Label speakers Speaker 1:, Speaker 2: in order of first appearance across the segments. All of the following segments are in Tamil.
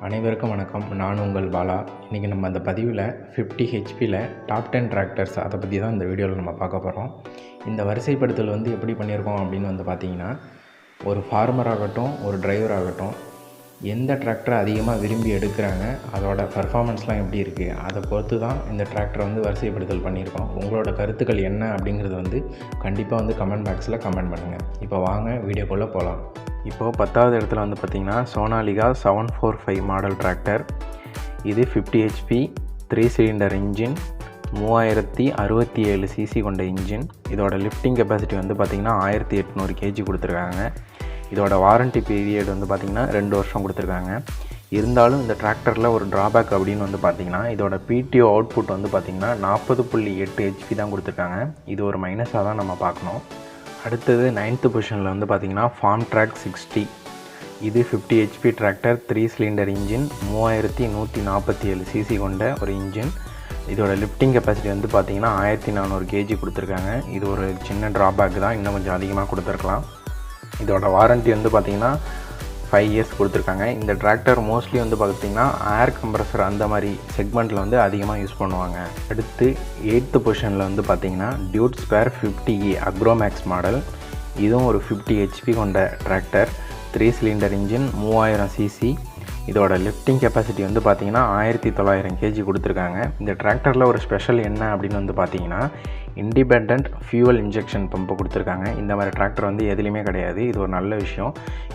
Speaker 1: அனைவருக்கும் வணக்கம். நான் உங்கள் பாலா. இன்றைக்கி நம்ம அந்த பதிவில் 50 ஹெச்பியில் டாப் 10 டிராக்டர்ஸ் அதை பற்றி தான் இந்த வீடியோவில் நம்ம பார்க்க போகிறோம். இந்த வரிசைப்படுத்தல் எப்படி பண்ணியிருக்கோம் அப்படின்னு பார்த்தீங்கன்னா, ஒரு ஃபார்மர் ஆகட்டும், ஒரு டிரைவர் ஆகட்டும், எந்த டிராக்டரை அதிகமாக விரும்பி எடுக்கிறாங்க, அதோட பர்ஃபார்மன்ஸ்லாம் எப்படி இருக்குது, அதை பொறுத்து தான் இந்த டிராக்டரை வரிசைப்படுத்தல் பண்ணியிருக்கோம். உங்களோட கருத்துக்கள் என்ன அப்படிங்கிறது கண்டிப்பாக கமெண்ட் பாக்ஸில் கமெண்ட் பண்ணுங்கள். இப்போ வாங்க வீடியோக்குள்ளே போகலாம். இப்போது 10வது இடத்துல பார்த்திங்கன்னா சோனாலிகா 745 மாடல் டிராக்டர். இது 50 ஹெச்பி 3 சிலிண்டர் இன்ஜின், 3067 சிசி கொண்ட இன்ஜின். இதோட லிஃப்டிங் கெப்பாசிட்டி பார்த்திங்கன்னா 1800 கேஜி கொடுத்துருக்காங்க. இதோட வாரண்ட்டி பீரியட் பார்த்திங்கன்னா 2 வருஷம் கொடுத்துருக்காங்க. இருந்தாலும் இந்த டிராக்டரில் ஒரு ட்ராபேக் அப்படின்னு பார்த்திங்கன்னா, இதோட PTO அவுட்புட் பார்த்திங்கன்னா 40.8 ஹெச்பி தான் கொடுத்துருக்காங்க. இது ஒரு மைனஸாக தான் நம்ம பார்க்கணும். அடுத்தது 9th பொசிஷனில் பார்த்திங்கன்னா ஃபார்ம் ட்ராக் 60. இது 50 HP tractor, 3 cylinder engine, 3147 CC கொண்ட ஒரு இன்ஜின். இதோட லிஃப்டிங் கெப்பாசிட்டி பார்த்திங்கன்னா 1400 கேஜி கொடுத்துருக்காங்க. இது ஒரு சின்ன ட்ராபேக் தான், இன்னும் கொஞ்சம் அதிகமாக கொடுத்துருக்கலாம். இதோட வாரண்ட்டி பார்த்திங்கன்னா 5 இயர்ஸ் கொடுத்துருக்காங்க. இந்த டிராக்டர் மோஸ்ட்லி பார்த்திங்கன்னா ஏர் கம்ப்ரஸர் அந்த மாதிரி செக்மெண்ட்டில் அதிகமாக யூஸ் பண்ணுவாங்க. அடுத்து 8th பொசிஷனில் பார்த்திங்கன்னா டியூட் ஸ்பேர் 50E அக்ரோமேக்ஸ் மாடல். இதுவும் ஒரு 50 ஹெச்பி கொண்ட டிராக்டர், 3 சிலிண்டர் இன்ஜின், 3000 சிசி. இதோட லிஃப்டிங் கெப்பாசிட்டி பார்த்திங்கன்னா 1900 கேஜி கொடுத்துருக்காங்க. இந்த டிராக்டரில் ஒரு ஸ்பெஷல் என்ன அப்படின்னு பார்த்திங்கன்னா, இண்டிபெண்ட் ஃபியூவல் இன்ஜெக்ஷன் பம்பை கொடுத்துருக்காங்க. இந்த மாதிரி டிராக்டர் எதுலேயுமே கிடையாது. இது ஒரு நல்ல விஷயம்.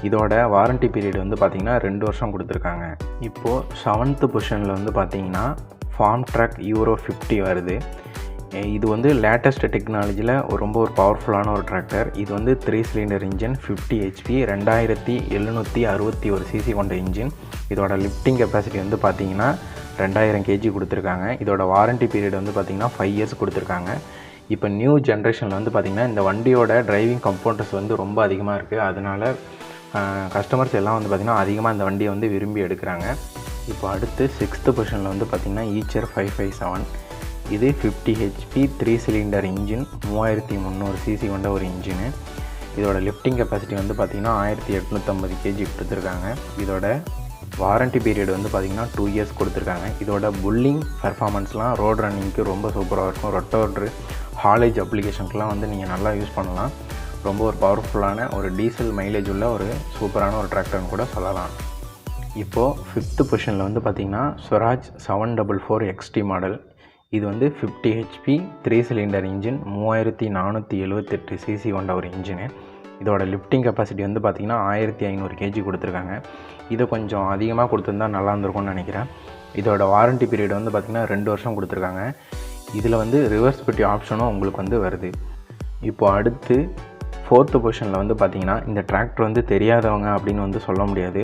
Speaker 1: இதோட வாரண்ட்டி பீரியட் பார்த்திங்கன்னா 2 வருஷம் கொடுத்துருக்காங்க. இப்போது 7th பொசிஷனில் பார்த்திங்கன்னா ஃபார்ம் ட்ராக் யூரோ 50 வருது. இது லேட்டஸ்ட் டெக்னாலஜியில் ரொம்ப ஒரு பவர்ஃபுல்லான ஒரு டிராக்டர். இது 3 சிலிண்டர் இன்ஜின், 50 ஹெச்பி, 2761 சிசி கொண்ட இன்ஜின். இதோட லிஃப்டிங் கெப்பாசிட்டி பார்த்திங்கன்னா 2000 கேஜி கொடுத்துருக்காங்க. இதோட வாரண்ட்டி பீரியட் பார்த்திங்கன்னா 5 இயர்ஸ் கொடுத்துருக்காங்க. இப்போ நியூ ஜென்ரேஷனில் பார்த்திங்கன்னா இந்த வண்டியோட டிரைவிங் கம்ஃபர்ட்ஸ் ரொம்ப அதிகமாக இருக்குது. அதனால் கஸ்டமர்ஸ் எல்லாம் பார்த்திங்கன்னா அதிகமாக இந்த வண்டியை விரும்பி எடுக்கிறாங்க. இப்போ அடுத்து 6th பொசிஷனில் பார்த்திங்கன்னா ஈச்சர் 557. இது 50 ஹெச்பி 3 சிலிண்டர் இன்ஜின், 3300 சிசி கொண்ட ஒரு இன்ஜினு. இதோட லிஃப்டிங் கெப்பாசிட்டி பார்த்திங்கன்னா 1850 கேஜி கொடுத்துருக்காங்க. இதோட வாரண்ட்டி பீரியட் பார்த்திங்கன்னா 2 இயர்ஸ் கொடுத்துருக்காங்க. இதோட புல்லிங் பர்ஃபார்மன்ஸ்லாம் ரோட் ரன்னிங்க்கு ரொம்ப சூப்பராக இருக்கும். ரொட்டோட்ரு ஹாலேஜ் அப்ளிகேஷனுக்குலாம் நீங்கள் நல்லா யூஸ் பண்ணலாம். ரொம்ப ஒரு பவர்ஃபுல்லான ஒரு டீசல் மைலேஜ் உள்ள ஒரு சூப்பரான ஒரு டிராக்டர்னு கூட சொல்லலாம். இப்போது 5th பொசிஷனில் பார்த்திங்கன்னா ஸ்வராஜ் 744 XT மாடல். இது 50 ஹெச்பி 3 சிலிண்டர் இன்ஜின், 3478 சிசி கொண்ட ஒரு இன்ஜினு. இதோட லிஃப்டிங் கெப்பாசிட்டி பார்த்திங்கன்னா 1500 கேஜி கொடுத்துருக்காங்க. இதை கொஞ்சம் அதிகமாக கொடுத்துருந்தா நல்லா இருந்திருக்கும்னு நினைக்கிறேன். இதோட வாரண்ட்டி பீரியட் பார்த்திங்கன்னா 2 வருஷம் கொடுத்துருக்காங்க. இதில் ரிவர்ஸ் பெட்டி ஆப்ஷனும் உங்களுக்கு வருது. இப்போ அடுத்து 4th பொசிஷனில் பார்த்திங்கன்னா இந்த டிராக்டர் தெரியாதவங்க அப்படின்னு சொல்ல முடியாது.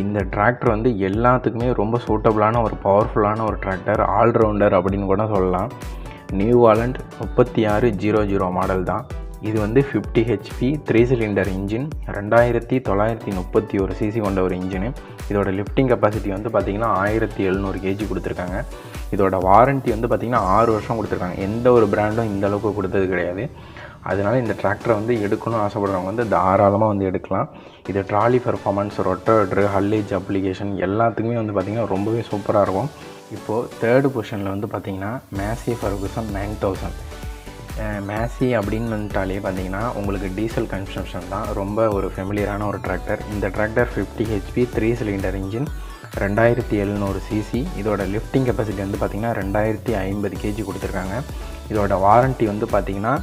Speaker 1: இந்த டிராக்டர் எல்லாத்துக்குமே ரொம்ப சூட்டபுளான ஒரு பவர்ஃபுல்லான ஒரு டிராக்டர், ஆல்ரவுண்டர் அப்படின்னு கூட சொல்லலாம். நியூ வாலண்ட் 3600 மாடல் தான். இது 50 ஹெச்பி 3 சிலிண்டர் இன்ஜின், 2931 சிசி கொண்ட ஒரு இன்ஜினு. இதோட லிஃப்டிங் கெப்பாசிட்டி பார்த்திங்கன்னா 1700 கேஜி கொடுத்துருக்காங்க. இதோட வாரண்ட்டி பார்த்திங்கன்னா 6 வருஷம் கொடுத்துருக்காங்க. எந்த ஒரு பிராண்டும் இந்த அளவுக்கு கொடுத்தது கிடையாது. அதனால் இந்த டிராக்டரை எடுக்கணும்னு ஆசைப்படுறவங்க தாராளமாக எடுக்கலாம். இது ட்ராலி பர்ஃபார்மன்ஸ், ரொட்டோட்ரு, ஹல்லேஜ் அப்ளிகேஷன் எல்லாத்துக்குமே பார்த்திங்கன்னா ரொம்பவே சூப்பராக இருக்கும். இப்போது 3rd பொசிஷனில் பார்த்திங்கன்னா மேசி ஃபர்குசன் 9000. மேசி அப்படின்னு பார்த்திங்கன்னா உங்களுக்கு டீசல் கன்ஸ்ட்ரக்ஷன் தான், ரொம்ப ஒரு ஃபெமிலியரான ஒரு டிராக்டர். இந்த tractor 50 HP 3 cylinder engine, 2700 CC. இதோட லிஃப்டிங் கெப்பாசிட்டி பார்த்திங்கன்னா 2050 கேஜி கொடுத்துருக்காங்க. இதோட வாரண்ட்டி பார்த்திங்கன்னா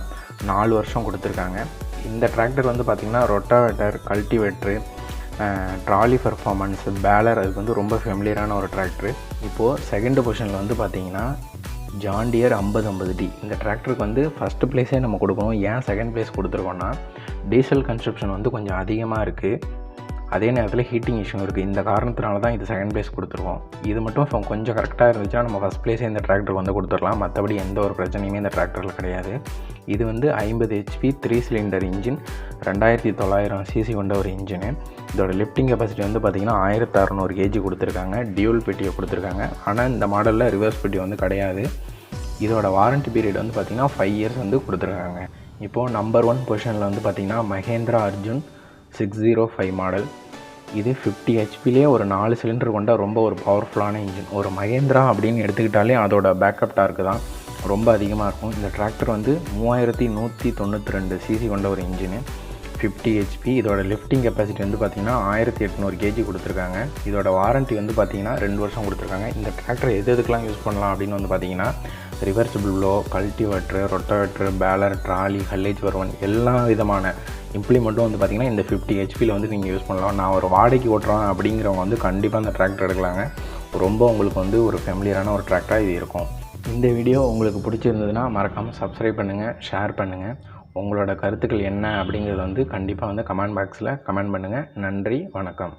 Speaker 1: 4 வருஷம் கொடுத்துருக்காங்க. இந்த டிராக்டர் பார்த்திங்கன்னா rotavator, cultivator, trolley performance, baler அதுக்கு ரொம்ப ஃபெமிலியரான ஒரு டிராக்டரு. இப்போது 2nd பொசிஷனில் பார்த்திங்கன்னா ஜாண்டியர் 5050D. இந்த டிராக்டருக்கு ஃபஸ்ட்டு ப்ளேஸே நம்ம கொடுக்கணும். ஏன் 2nd ப்ளேஸ் கொடுத்துருக்கோன்னா, டீசல் கன்ஸ்ட்ரக்ஷன் கொஞ்சம் அதிகமாக இருக்குது. அதே நேரத்தில் ஹீட்டிங் இஷ்யூ இருக்குது. இந்த காரணத்தினால தான் இது 2nd ப்ளேஸ் கொடுத்துருக்கோம். இது மட்டும் கொஞ்சம் கரெக்டாக இருந்துச்சுன்னா நம்ம ஃபஸ்ட் ப்ளேஸே இந்த டிராக்டருக்கு கொடுத்துடலாம். மற்றபடி எந்த ஒரு பிரச்சனையுமே இந்த டிராக்டரில் கிடையாது. இது 50 ஹெச்பி 3 சிலிண்டர் இன்ஜின், 2900 சிசி கொண்ட ஒரு இன்ஜினு. இதோட லிஃப்டிங் கெப்பாசிட்டி பார்த்திங்கன்னா 1600 கேஜி கொடுத்துருக்காங்க. டியூல் பெட்டியை கொடுத்துருக்காங்க. ஆனால் இந்த மாடலில் ரிவர்ஸ் பெட்டி கிடையாது. இதோட வாரண்ட்டி பீரியட் பார்த்திங்கன்னா 5 இயர்ஸ் கொடுத்துருக்காங்க. இப்போது நம்பர் 1 பொசிஷனில் பார்த்திங்கன்னா மஹேந்திரா அர்ஜுன் 605 மாடல். இது 50 ஹெச்பிலே ஒரு 4 சிலிண்டர் கொண்ட ரொம்ப ஒரு பவர்ஃபுல்லான இன்ஜின். ஒரு மகேந்திரா அப்படின்னு எடுத்துக்கிட்டாலே அதோட பேக்கப் டார்க்கு தான் ரொம்ப அதிகமாக இருக்கும். இந்த டிராக்டர் வந்து 3192 சிசி கொண்ட ஒரு இன்ஜினு, 50 ஹெச்பி. இதோட லிஃப்டிங் கெப்பாசிட்டி வந்து பார்த்திங்கன்னா 1800 கேஜி கொடுத்துருக்காங்க. இதோட வாரண்ட்டி வந்து பார்த்திங்கன்னா 2 வருஷம் கொடுத்துருக்காங்க. இந்த டிராக்டர் எதுக்கெலாம் யூஸ் பண்ணலாம் அப்படின்னு வந்து பார்த்திங்கன்னா reversible plough, cultivator, rotavator, baler, trolley, haulage வரவன் எல்லா விதமான இம்ப்ளிமெண்ட்டும் வந்து பார்த்திங்கன்னா இந்த 50 ஹெச்பியில் வந்து நீங்கள் யூஸ் பண்ணலாம். நான் ஒரு வாடகைக்கு ஓட்டுறேன் அப்படிங்கிறவங்க வந்து கண்டிப்பாக இந்த டிராக்டர் எடுக்கலாங்க. ரொம்ப உங்களுக்கு வந்து ஒரு ஃபெமிலியரான ஒரு டிராக்டராக இது இருக்கும். இந்த வீடியோ உங்களுக்கு பிடிச்சிருந்ததுன்னா மறக்காமல் சப்ஸ்கிரைப் பண்ணுங்கள், ஷேர் பண்ணுங்கள். உங்களோட கருத்துக்கள் என்ன அப்படிங்கிறத வந்து கண்டிப்பாக வந்து கமெண்ட் பாக்ஸில் கமெண்ட் பண்ணுங்கள். நன்றி, வணக்கம்.